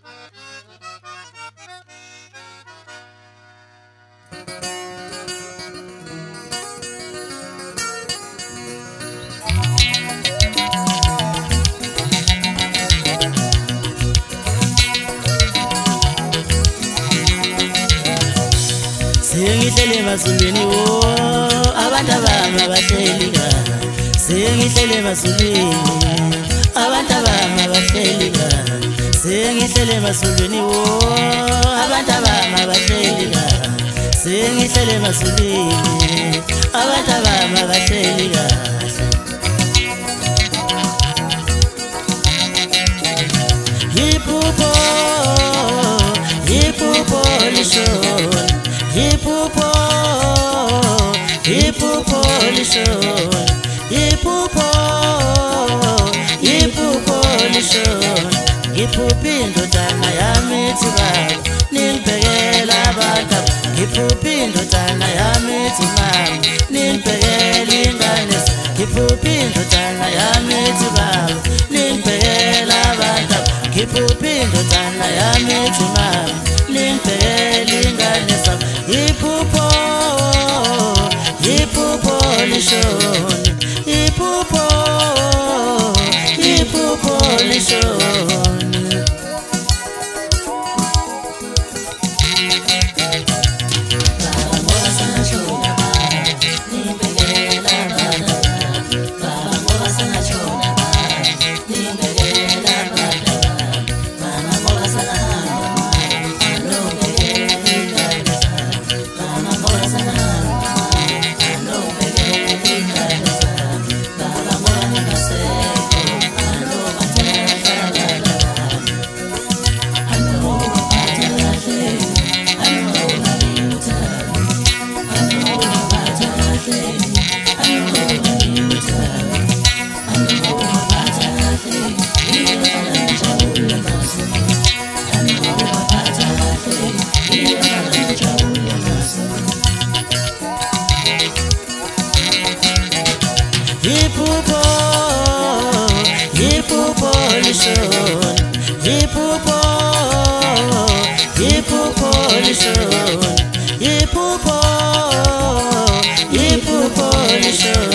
Sengihlele emazulwini abantu abami abahleli kahle. Sengihlele emazulwini abantu abami abahleli kahle. Sengihlele emazulwini abantu abami abahleli kahle. Sengihlele emazulwini abantu abami abahleli kahle. Yipupo lishon, yipupo lishon, yipupo lishon. Ngiphupi indodana yami ithi baba ningibhekela abantu. Ngiphupi indodana yami ithi mama ningibhekela ingane. Ngiphupi indodana yami ithi baba ningibhekela abantu. Ngiphupi indodana yami ithi mama ningibhekela ingane zami. Yipupo lishon, yipupo lishon. Yipupo lishon, yipupo lishon, yipupo lishon.